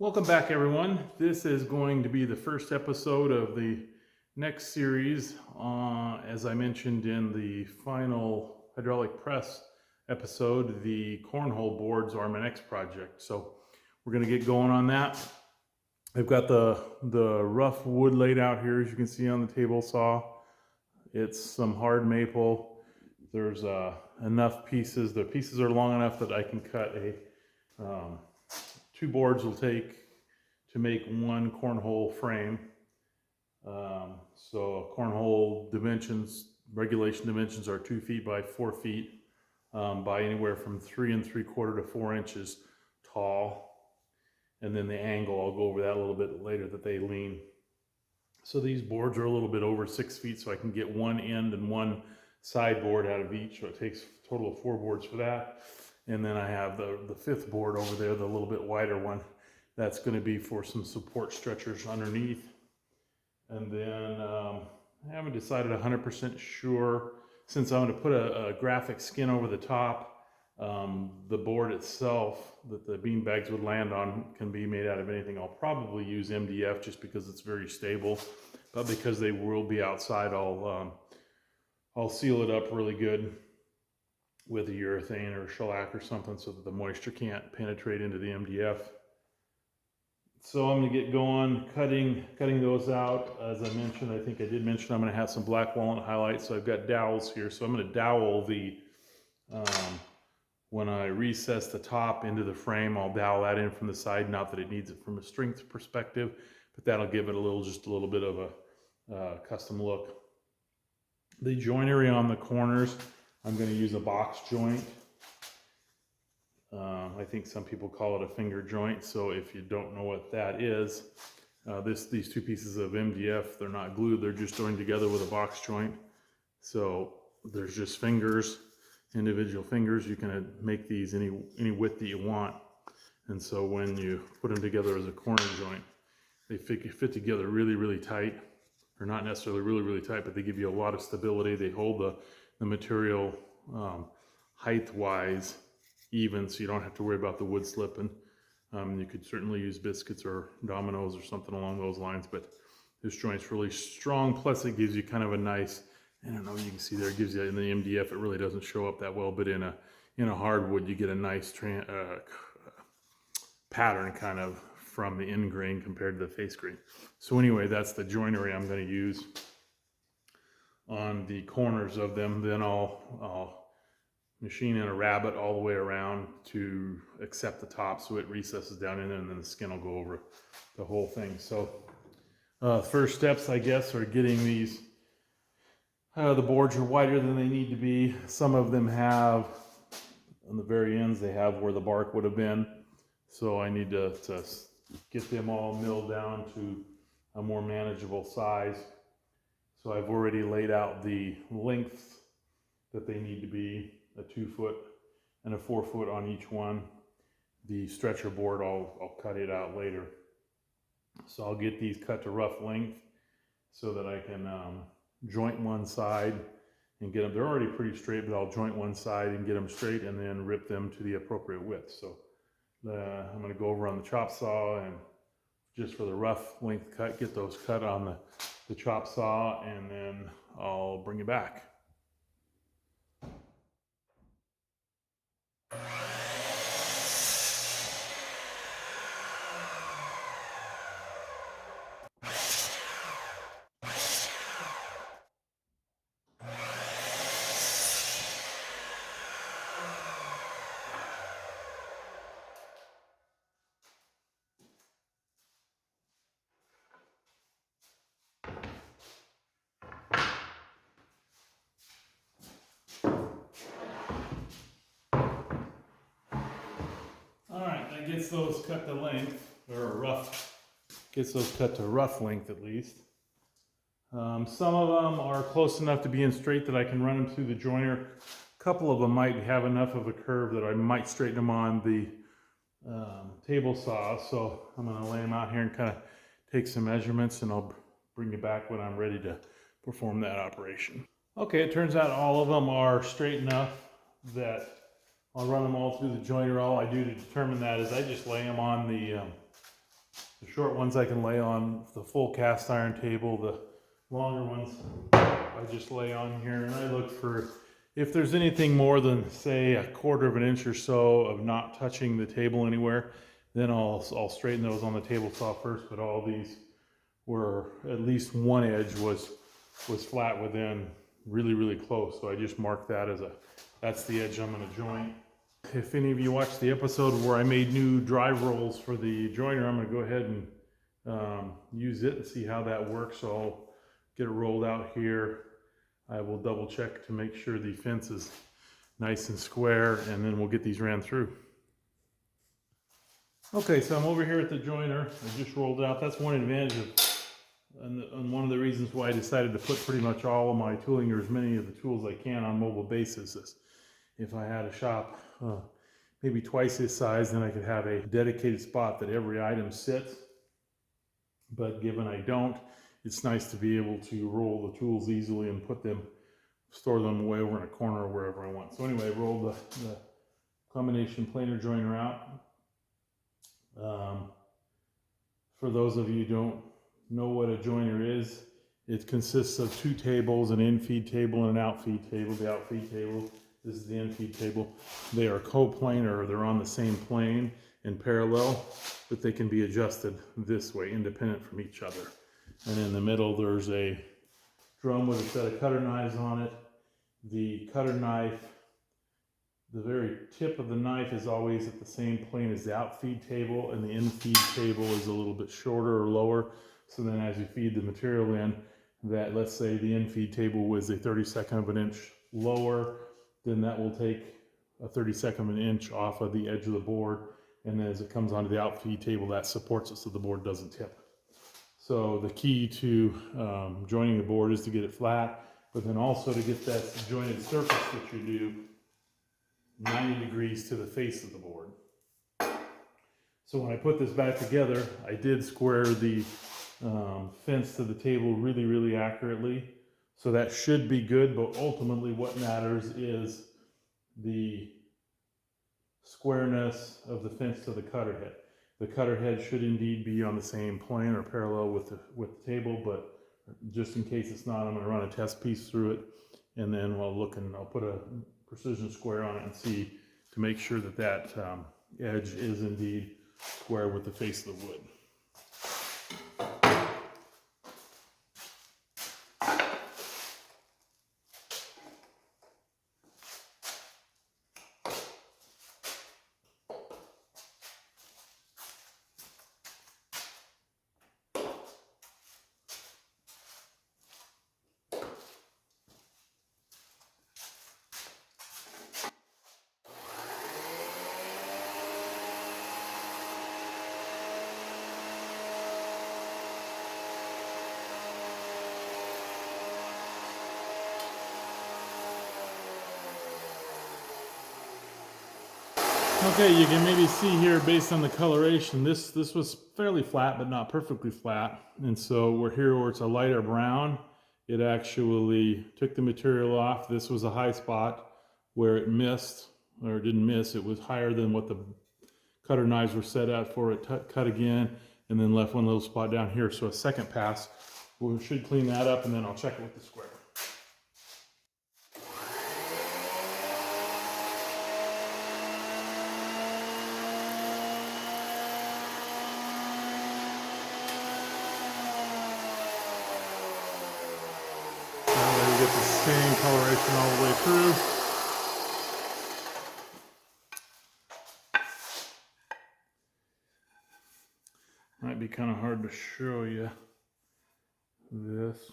Welcome back, everyone. This is going to be the first episode of the next series. As I mentioned in the final hydraulic press episode, the cornhole boards are my next project. So we're going to get going on that. I've got the rough wood laid out here, as you can see on the table saw. It's some hard maple. There's enough pieces. The pieces are long enough that I can cut two boards will take to make one cornhole frame. So cornhole dimensions, regulation dimensions are 2 feet by 4 feet by anywhere from 3 3/4 to 4 inches tall. And then the angle, I'll go over that a little bit later, that they lean. So these boards are a little bit over 6 feet, so I can get one end and one side board out of each. So it takes a total of 4 boards for that. And then I have the fifth board over there, the little bit wider one. That's going to be for some support stretchers underneath. And then I haven't decided 100% sure, since I'm going to put a graphic skin over the top. The board itself that the bean bags would land on can be made out of anything. I'll probably use MDF just because it's very stable, but because they will be outside, I'll seal it up really good with a urethane or shellac or something so that the moisture can't penetrate into the MDF. So I'm going to get going cutting those out. As I mentioned, I think I did mention I'm going to have some black walnut highlights. So I've got dowels here. So I'm going to dowel the, when I recess the top into the frame, I'll dowel that in from the side. Not that it needs it from a strength perspective, but that'll give it just a little bit of a custom look. The joinery on the corners, I'm going to use a box joint. I think some people call it a finger joint. So if you don't know what that is, these two pieces of MDF, they're not glued, they're just joined together with a box joint. So there's just fingers, individual fingers. You can make these any width that you want. And so when you put them together as a corner joint, they fit together really, really tight. Or not necessarily really, really tight, but they give you a lot of stability. They hold the material height-wise even, so you don't have to worry about the wood slipping. You could certainly use biscuits or dominoes or something along those lines, but this joint's really strong. Plus, it gives you kind of a nice, I don't know, you can see there, it gives you, in the MDF, it really doesn't show up that well, but in a hardwood, you get a nice pattern kind of from the end grain compared to the face grain. So anyway, that's the joinery I'm going to use on the corners of them. Then I'll machine in a rabbet all the way around to accept the top, so it recesses down in there, and then the skin will go over the whole thing. So first steps, I guess, are getting these, the boards are wider than they need to be. Some of them have, on the very ends, they have where the bark would have been. So I need to get them all milled down to a more manageable size. So I've already laid out the lengths that they need to be, a 2 foot and a 4 foot on each one. The stretcher board, I'll cut it out later. So I'll get these cut to rough length so that I can joint one side and get them, they're already pretty straight, but I'll joint one side and get them straight and then rip them to the appropriate width. So I'm going to go over on the chop saw and just for the rough length cut, get those cut on the chop saw, and then I'll bring it back. Gets those cut to length, or rough, gets those cut to rough length at least. Some of them are close enough to being straight that I can run them through the joiner. A couple of them might have enough of a curve that I might straighten them on the table saw. So I'm going to lay them out here and kind of take some measurements, and I'll bring you back when I'm ready to perform that operation. Okay, it turns out all of them are straight enough that I'll run them all through the joiner. All I do to determine that is I just lay them on the The short ones I can lay on the full cast iron table. The longer ones I just lay on here, and I look for, if there's anything more than say a quarter of an inch or so of not touching the table anywhere, then I'll straighten those on the table saw first. But all these were, at least one edge was flat within really close. So I just marked that as that's the edge I'm going to joint. If any of you watched the episode where I made new drive rolls for the joiner, I'm going to go ahead and use it and see how that works. So I'll get it rolled out here. I will double check to make sure the fence is nice and square, and then we'll get these ran through. Okay, so I'm over here at the joiner. I just rolled it out. That's one advantage of, and one of the reasons why I decided to put pretty much all of my tooling, or as many of the tools I can, on mobile basis. Is if I had a shop maybe twice this size, then I could have a dedicated spot that every item sits. But given I don't, it's nice to be able to roll the tools easily and store them away over in a corner or wherever I want. So anyway, I rolled the combination planer joiner out. For those of you who don't know what a joiner is, it consists of two tables, an in-feed table and an out-feed table. The out-feed table, this is the in-feed table. They are coplanar, they're on the same plane in parallel, but they can be adjusted this way, independent from each other. And in the middle, there's a drum with a set of cutter knives on it. The cutter knife, the very tip of the knife is always at the same plane as the outfeed table, and the infeed table is a little bit shorter or lower. So then as you feed the material in, that, let's say the infeed table was a 32nd of an inch lower, then that will take a 32nd of an inch off of the edge of the board. And then as it comes onto the outfeed table, that supports it so the board doesn't tip. So the key to joining the board is to get it flat, but then also to get that jointed surface that you do 90 degrees to the face of the board. So when I put this back together, I did square the fence to the table really accurately. So that should be good, but ultimately what matters is the squareness of the fence to the cutter head. The cutter head should indeed be on the same plane or parallel with the table, but just in case it's not, I'm going to run a test piece through it, and then I'll put a precision square on it and see to make sure that that edge is indeed square with the face of the wood. Okay, you can maybe see here based on the coloration, this was fairly flat, but not perfectly flat. And so we're here where it's a lighter brown. It actually took the material off. This was a high spot where it missed, or didn't miss. It was higher than what the cutter knives were set at for it. Cut again, and then left one little spot down here. So a second pass, we should clean that up, and then I'll check it with the square. Get the same coloration all the way through. Might be kind of hard to show you this.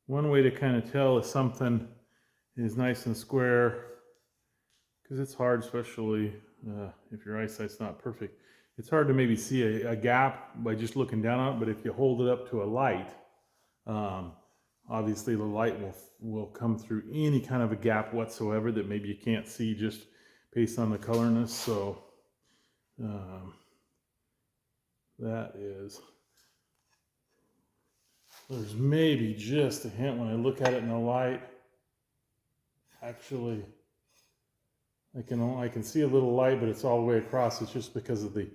One way to kind of tell if something is nice and square, because it's hard, especially if your eyesight's not perfect. It's hard to maybe see a gap by just looking down on it, but if you hold it up to a light, obviously the light will come through any kind of a gap whatsoever that maybe you can't see just based on the colorness. So there's maybe just a hint when I look at it in the light. Actually, I can see a little light, but it's all the way across. It's just because of the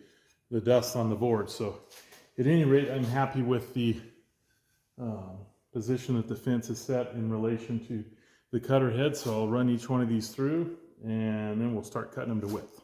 dust on the board. So at any rate, I'm happy with the position that the fence is set in relation to the cutter head. So I'll run each one of these through and then we'll start cutting them to width.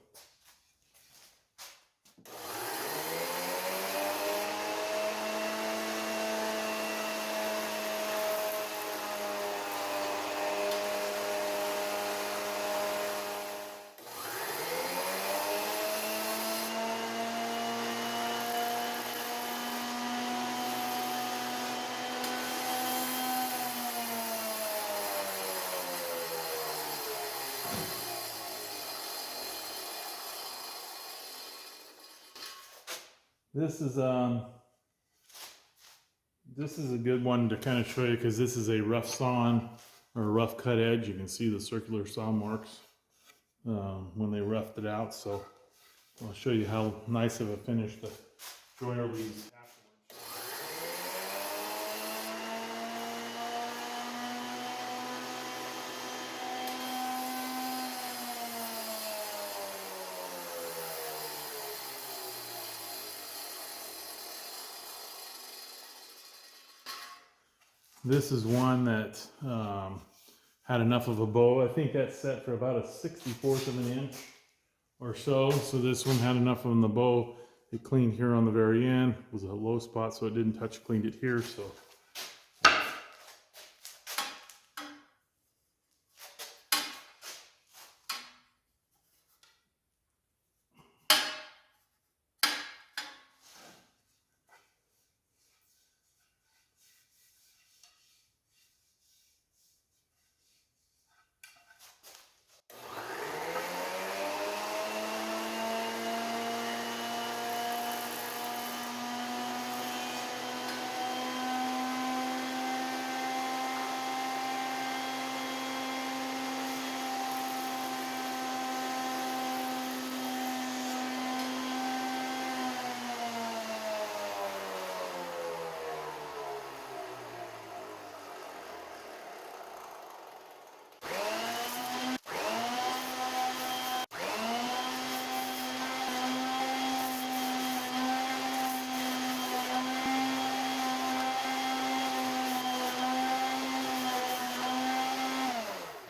This is a good one to kind of show you because this is a rough sawn or a rough cut edge. You can see the circular saw marks when they roughed it out. So I'll show you how nice of a finish the joiner leaves afterwards. This is one that had enough of a bow. I think that's set for about a 64th of an inch or so. So this one had enough on the bow. It cleaned here on the very end. It was a low spot, so it didn't touch, cleaned it here. So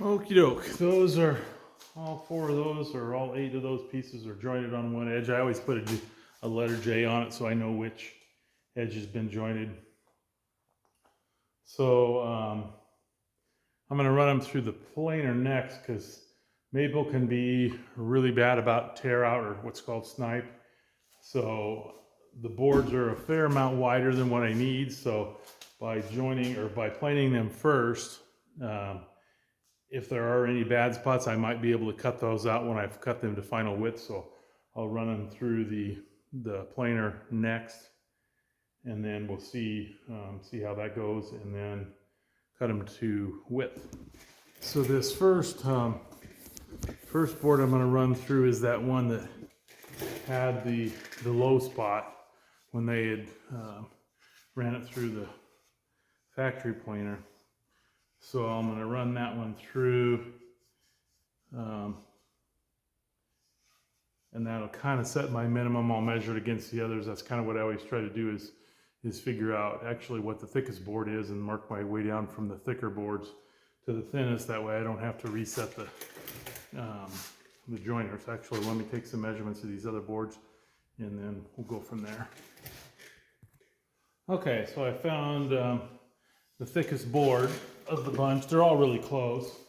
okie doke, those are all 4 of those, or all 8 of those pieces are jointed on one edge. I always put a letter J on it so I know which edge has been jointed. So I'm going to run them through the planer next because maple can be really bad about tear out, or what's called snipe. So the boards are a fair amount wider than what I need. So by joining or by planing them first, if there are any bad spots, I might be able to cut those out when I've cut them to final width. So I'll run them through the planer next, and then we'll see how that goes, and then cut them to width. So this first board I'm going to run through is that one that had the low spot when they had ran it through the factory planer. So I'm going to run that one through, and that'll kind of set my minimum. I'll measure it against the others. That's kind of what I always try to do is figure out actually what the thickest board is and mark my way down from the thicker boards to the thinnest. That way I don't have to reset the joiners. Actually, let me take some measurements of these other boards and then we'll go from there. Okay, so I found the thickest board of the bunch. They're all really close.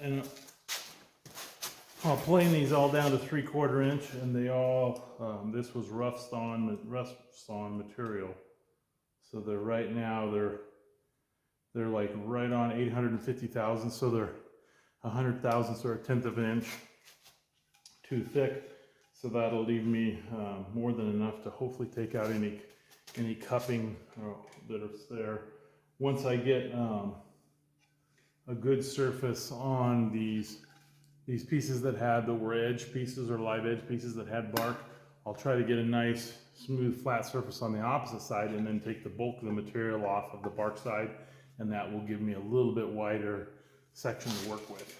And I'll plane these all down to 3/4 inch, and they all, this was rough sawn material. So they're right now, they're like right on 850 thousandths, so they're 100 thousandths or a 1/10 of an inch too thick. So that'll leave me more than enough to hopefully take out any cupping that is there. Once I get a good surface on these pieces that were edge pieces or live edge pieces that had bark, I'll try to get a nice smooth flat surface on the opposite side and then take the bulk of the material off of the bark side, and that will give me a little bit wider section to work with.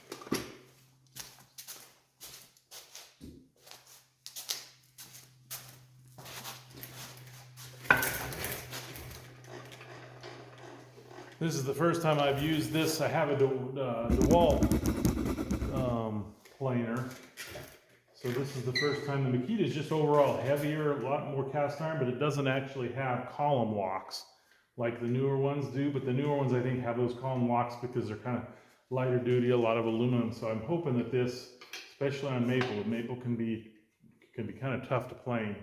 This is the first time I've used this. I have a DeWalt planer. So this is the first time. The Makita is just overall heavier, a lot more cast iron, but it doesn't actually have column locks like the newer ones do. But the newer ones, I think, have those column locks because they're kind of lighter duty, a lot of aluminum. So I'm hoping that this, especially on maple can be kind of tough to plane.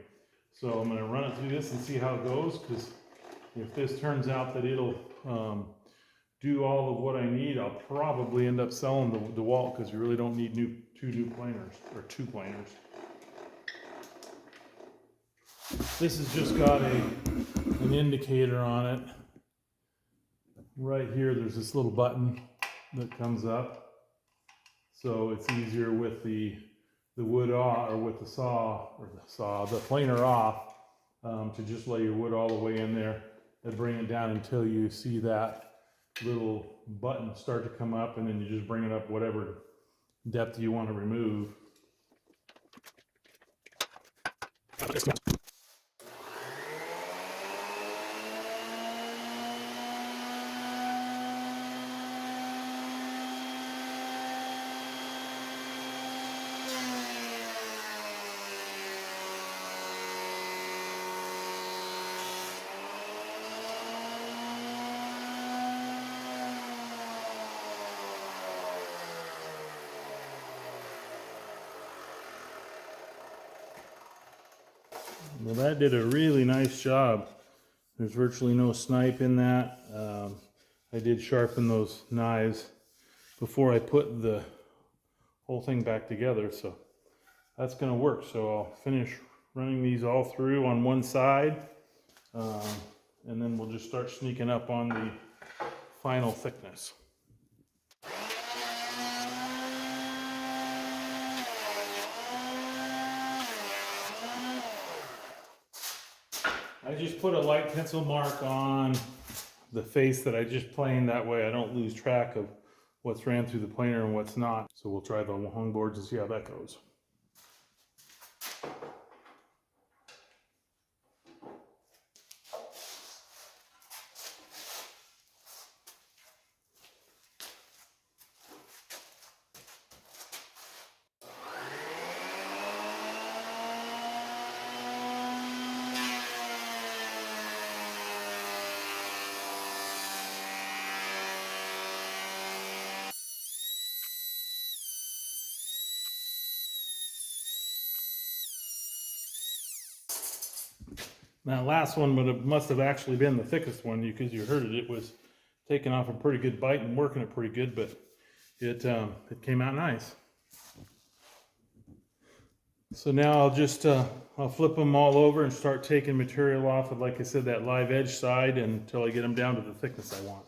So I'm going to run it through this and see how it goes, because if this turns out that it'll do all of what I need, I'll probably end up selling the DeWalt, because you really don't need two new planers, or two planers. This has just got an indicator on it. Right here, there's this little button that comes up. So it's easier with the wood off, or with the planer off, to just lay your wood all the way in there and bring it down until you see that little button start to come up, and then you just bring it up whatever depth you want to remove. Well, that did a really nice job. There's virtually no snipe in that. I did sharpen those knives before I put the whole thing back together, so that's going to work. So I'll finish running these all through on one side, and then we'll just start sneaking up on the final thickness. I just put a light pencil mark on the face that I just planed. That way I don't lose track of what's ran through the planer and what's not. So we'll try the long boards and see how that goes. That last one must have actually been the thickest one, because you heard it. It was taking off a pretty good bite and working it pretty good, but it came out nice. So now I'll flip them all over and start taking material off of, like I said, that live edge side until I get them down to the thickness I want.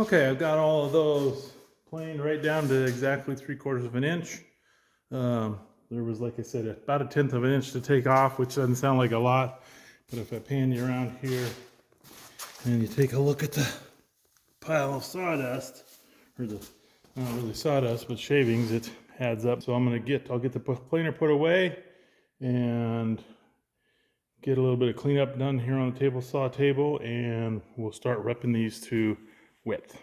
Okay, I've got all of those planed right down to exactly 3/4 of an inch. There was, like I said, about 1/10 of an inch to take off, which doesn't sound like a lot, but if I pan you around here and you take a look at the pile of sawdust, or the, not really sawdust, but shavings, it adds up. So I'll get the planer put away and get a little bit of cleanup done here on the table saw table, and we'll start repping these to width.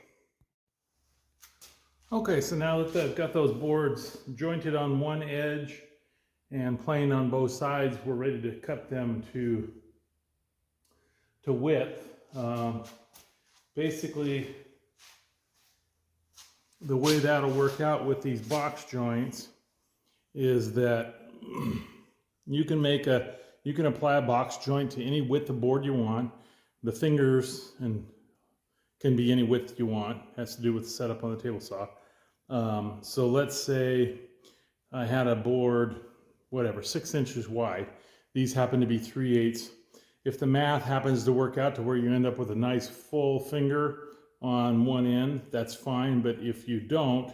Okay, so now that I've got those boards jointed on one edge and planed on both sides, we're ready to cut them to width. Basically, the way that'll work out with these box joints is that you can apply a box joint to any width of board you want. The fingers can be any width you want. It has to do with the setup on the table saw. So let's say I had a board, whatever, 6 inches wide. These happen to be 3/8. If the math happens to work out to where you end up with a nice full finger on one end, that's fine. But if you don't,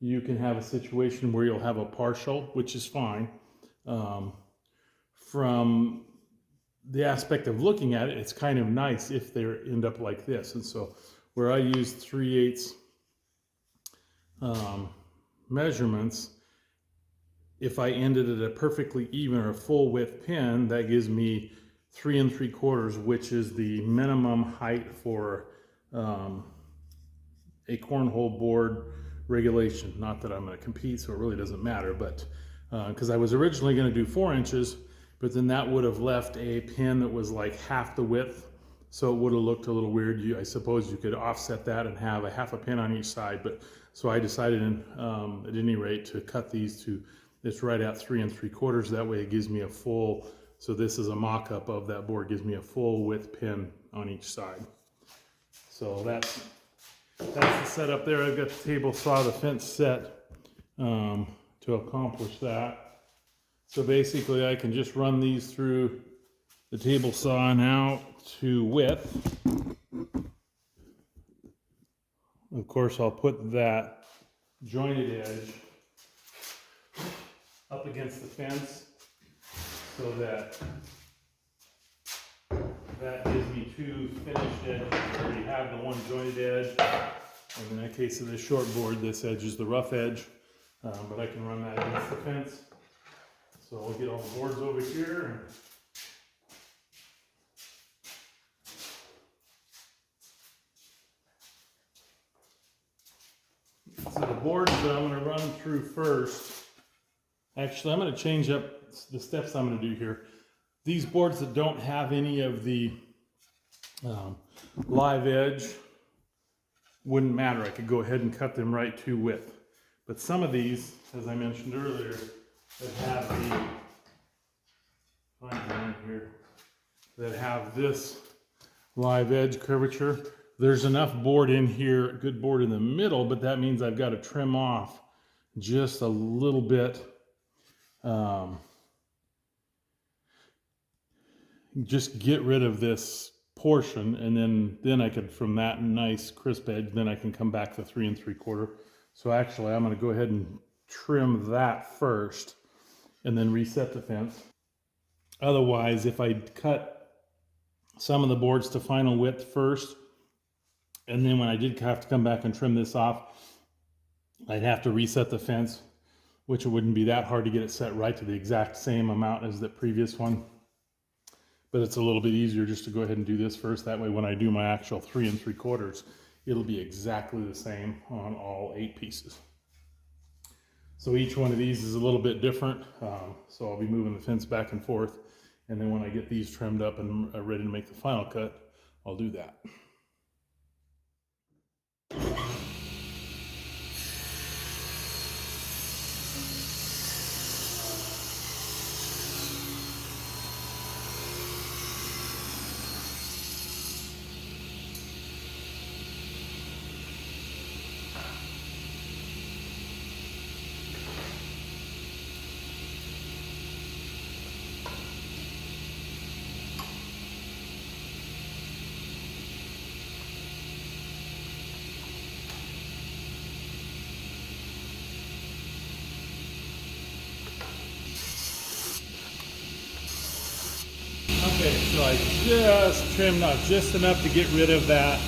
you can have a situation where you'll have a partial, which is fine. From the aspect of looking at it, it's kind of nice if they end up like this. And so where I use 3/8 measurements, if I ended at a perfectly even or full width pin, that gives me 3 3/4, which is the minimum height for a cornhole board regulation. Not that I'm going to compete, so it really doesn't matter, but because I was originally going to do 4 inches, but then that would have left a pin that was like half the width, so it would have looked a little weird. I suppose you could offset that and have a half a pin on each side, but so I decided at any rate to cut these to it's right at 3 3/4. That way it gives me a full, so this is a mock-up of that board, gives me a full width pin on each side. So that's the setup there. I've got the table saw, the fence set to accomplish that. So basically I can just run these through the table saw now to width. Of course, I'll put that jointed edge up against the fence so that gives me 2 finished edges. I already have the one jointed edge. And in the case of this short board, this edge is the rough edge, but I can run that against the fence. So I'll get all the boards over here. So the boards that I'm going to run through first, actually I'm going to change up the steps I'm going to do here. These boards that don't have any of the live edge wouldn't matter. I could go ahead and cut them right to width. But some of these, as I mentioned earlier, that have this live edge curvature, there's enough board in here, good board in the middle, but that means I've got to trim off just a little bit. Just get rid of this portion, and then I could, from that nice crisp edge, then I can come back to 3 3/4. So actually I'm going to go ahead and trim that first and then reset the fence. Otherwise, if I cut some of the boards to final width first, and then when I did have to come back and trim this off, I'd have to reset the fence, which it wouldn't be that hard to get it set right to the exact same amount as the previous one. But it's a little bit easier just to go ahead and do this first. That way when I do my actual 3 3/4, it'll be exactly the same on all 8 pieces. So each one of these is a little bit different. So I'll be moving the fence back and forth. And then when I get these trimmed up and ready to make the final cut, I'll do that. Okay, so I just trimmed off just enough to get rid of that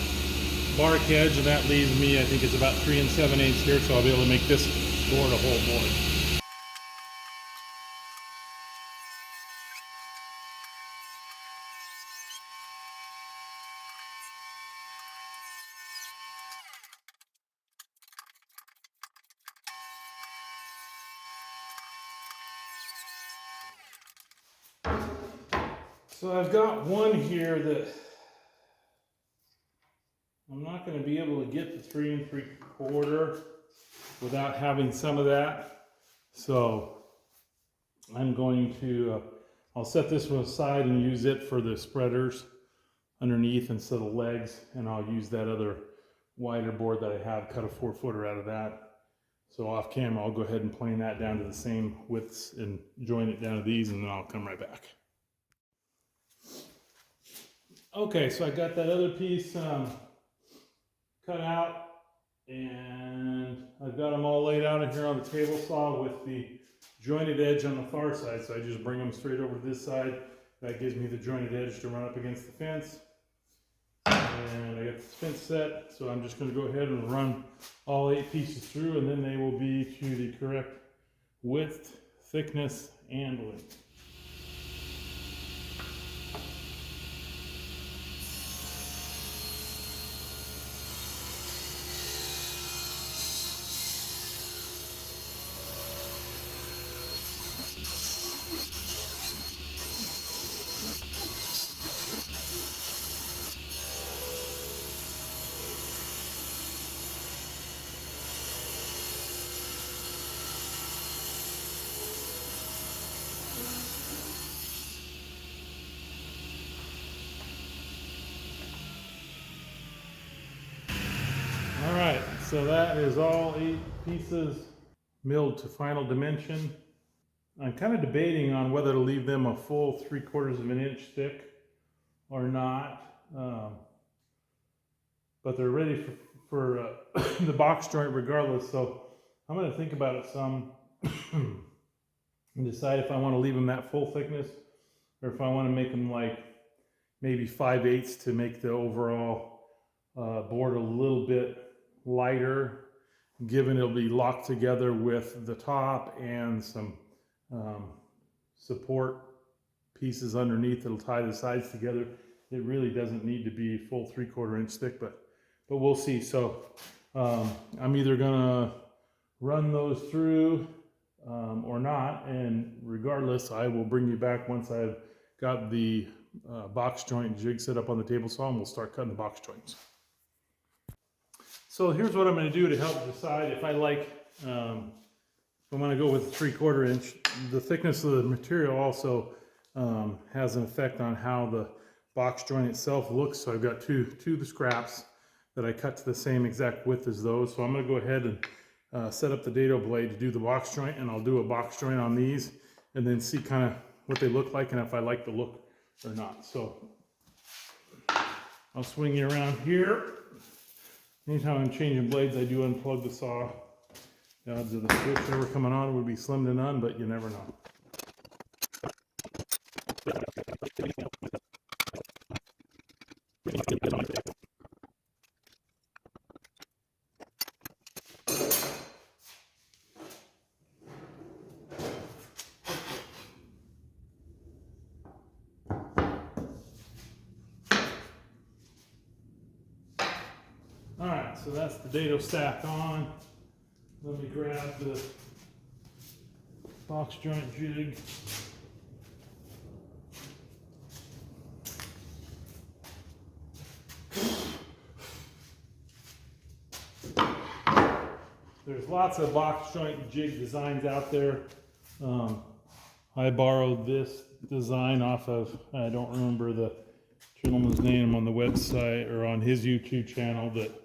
bark edge, and that leaves me, I think it's about 3 7/8 here, so I'll be able to make this board a whole board. So I've got one here that I'm not going to be able to get to 3 3/4 without having some of that. So I'm going to, I'll set this one aside and use it for the spreaders underneath instead of legs. And I'll use that other wider board that I have, cut a 4-footer out of that. So off camera, I'll go ahead and plane that down to the same widths and join it down to these, and then I'll come right back. Okay, so I got that other piece cut out, and I've got them all laid out in here on the table saw with the jointed edge on the far side. So I just bring them straight over to this side. That gives me the jointed edge to run up against the fence. And I got the fence set, so I'm just going to go ahead and run all 8 pieces through, and then they will be to the correct width, thickness, and length. So that is all 8 pieces milled to final dimension. I'm kind of debating on whether to leave them a full 3/4 of an inch thick or not. But they're ready for the box joint regardless. So I'm going to think about it some and decide if I want to leave them that full thickness or if I want to make them like maybe 5/8 to make the overall board a little bit lighter, given it'll be locked together with the top and some support pieces underneath that'll tie the sides together. It really doesn't need to be full 3/4 inch thick, but we'll see. So I'm either gonna run those through or not, and regardless, I will bring you back once I've got the box joint jig set up on the table saw, and we'll start cutting the box joints. So here's what I'm going to do to help decide if I like, if I want to go with 3/4 inch. The thickness of the material also has an effect on how the box joint itself looks. So I've got two of the scraps that I cut to the same exact width as those. So I'm going to go ahead and set up the dado blade to do the box joint, and I'll do a box joint on these and then see kind of what they look like and if I like the look or not. So I'll swing you around here. Anytime I'm changing blades, I do unplug the saw. The odds of the switch ever coming on would be slim to none, but you never know. All right, so that's the dado stack on. Let me grab the box joint jig. There's lots of box joint jig designs out there. I borrowed this design off of, I don't remember the gentleman's name on the website or on his YouTube channel, but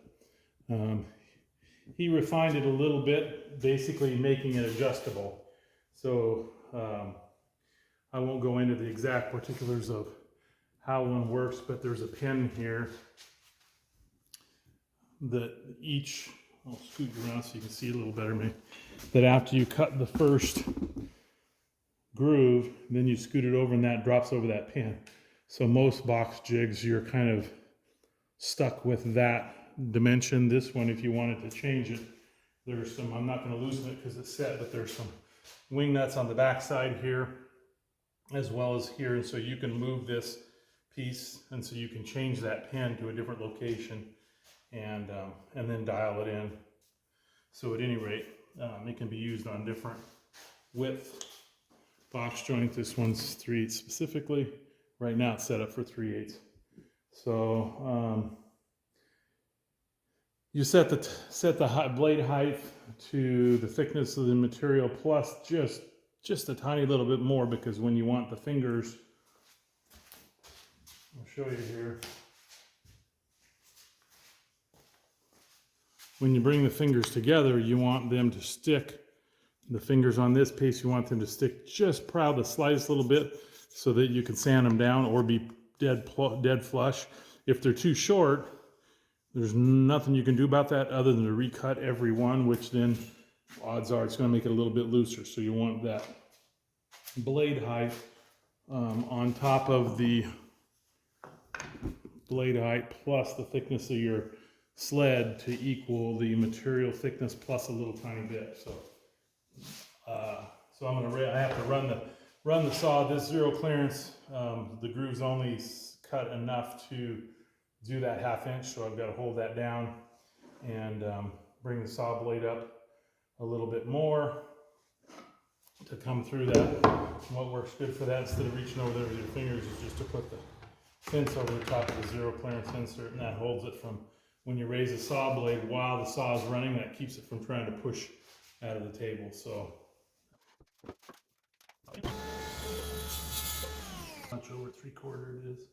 he refined it a little bit, basically making it adjustable. So I won't go into the exact particulars of how one works, but there's a pin here that each, I'll scoot around so you can see a little better maybe, that after you cut the first groove, then you scoot it over and that drops over that pin. So most box jigs, you're kind of stuck with that dimension. This one, if you wanted to change it, there's some, I'm not going to loosen it because it's set, but there's some wing nuts on the back side here as well as here, and so you can move this piece, and so you can change that pin to a different location and then dial it in. So at any rate, it can be used on different width box joint. This one's 3/8 specifically. Right now it's set up for 3/8. So you set the blade height to the thickness of the material plus just a tiny little bit more, because when you want the fingers, I'll show you here. When you bring the fingers together, you want them to stick. The fingers on this piece, you want them to stick just proud the slightest little bit so that you can sand them down or be dead flush. If they're too short, there's nothing you can do about that other than to recut every one, which then odds are it's going to make it a little bit looser. So you want that blade height on top of the blade height plus the thickness of your sled to equal the material thickness plus a little tiny bit. So so I have to run the saw. This zero clearance, the groove's only cut enough to do that 1/2 inch, so I've got to hold that down and bring the saw blade up a little bit more to come through that. What works good for that, instead of reaching over there with your fingers, is just to put the fence over the top of the zero clearance insert, and that holds it from when you raise the saw blade while the saw is running. That keeps it from trying to push out of the table. So much over 3/4 it is.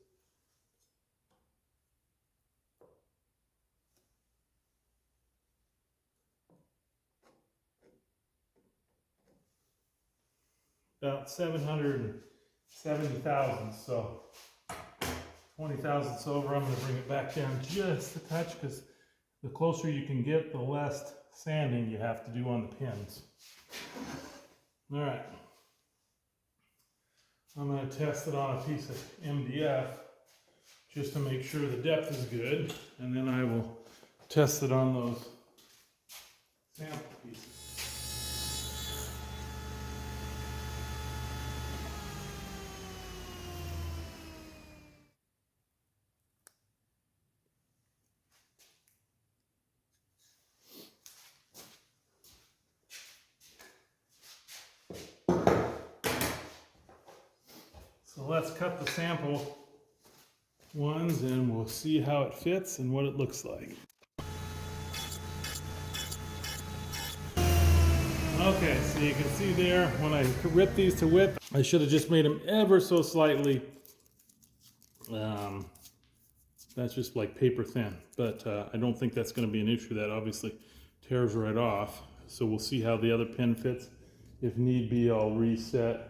about 770 thousandths. So 20 thousandths over, I'm going to bring it back down just a touch, because the closer you can get, the less sanding you have to do on the pins. All right. I'm going to test it on a piece of MDF just to make sure the depth is good, and then I will test it on those sample pieces. So let's cut the sample ones and we'll see how it fits and what it looks like. Okay, so you can see there, when I rip these to width, I should have just made them ever so slightly, that's just like paper thin, but I don't think that's going to be an issue. That obviously tears right off. So we'll see how the other pin fits. If need be, I'll reset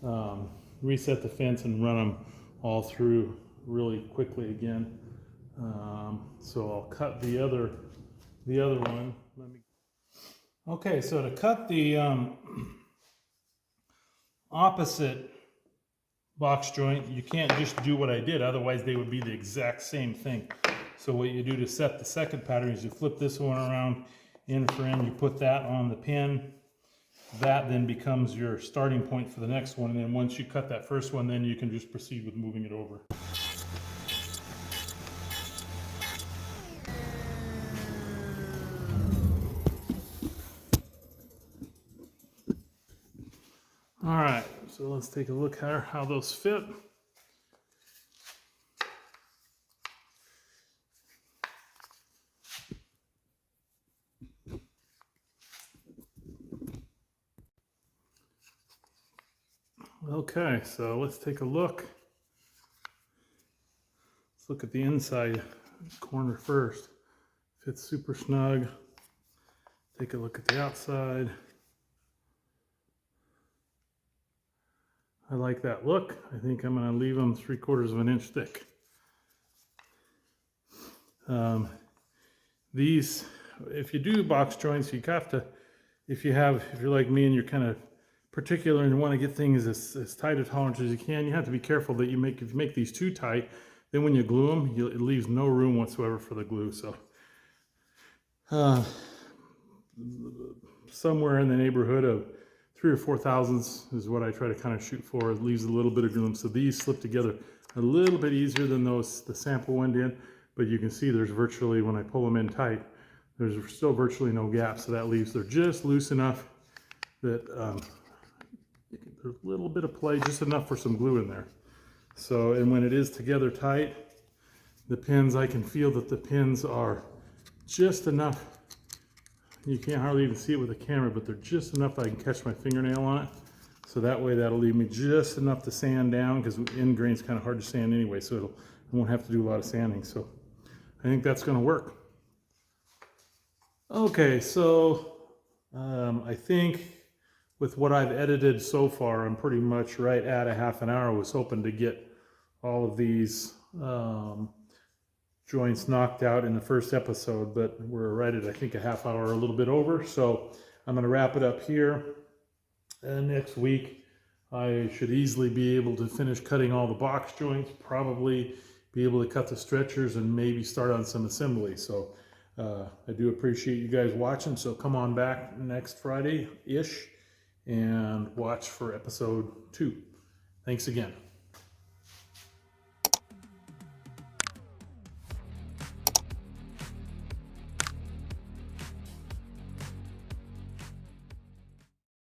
the fence and run them all through really quickly again. So I'll cut the other one. Okay, so to cut the opposite box joint, you can't just do what I did, otherwise they would be the exact same thing. So what you do to set the second pattern is you flip this one around end for end, you put that on the pin. That then becomes your starting point for the next one, and then once you cut that first one, then you can just proceed with moving it over. All right, so let's take a look at how those fit. Okay, so let's take a look. Let's look at the inside corner first. Fits super snug. Take a look at the outside. I like that look. I think I'm going to leave them 3/4 of an inch thick. These, if you do box joints, you have to, if you're like me and you're kind of particular and you want to get things as tight a tolerance as you can, you have to be careful that if you make these too tight, then when you glue them, it leaves no room whatsoever for the glue. So somewhere in the neighborhood of 3 or 4 thousandths is what I try to kind of shoot for. It leaves a little bit of room. So these slip together a little bit easier than the sample went in, but you can see there's virtually, when I pull them in tight, there's still virtually no gap. So that leaves, they're just loose enough that there's a little bit of play, just enough for some glue in there. So, and when it is together tight, the pins, I can feel that the pins are just enough. You can't hardly even see it with the camera, but they're just enough I can catch my fingernail on it. So that way that'll leave me just enough to sand down, because end grain's kind of hard to sand anyway, so I won't have to do a lot of sanding. So I think that's going to work. Okay, so I think with what I've edited so far, I'm pretty much right at a half an hour. I was hoping to get all of these joints knocked out in the first episode, but we're right at, I think, a half hour, a little bit over. So I'm going to wrap it up here. And next week, I should easily be able to finish cutting all the box joints, probably be able to cut the stretchers, and maybe start on some assembly. So I do appreciate you guys watching. So come on back next Friday-ish and watch for episode 2. Thanks again.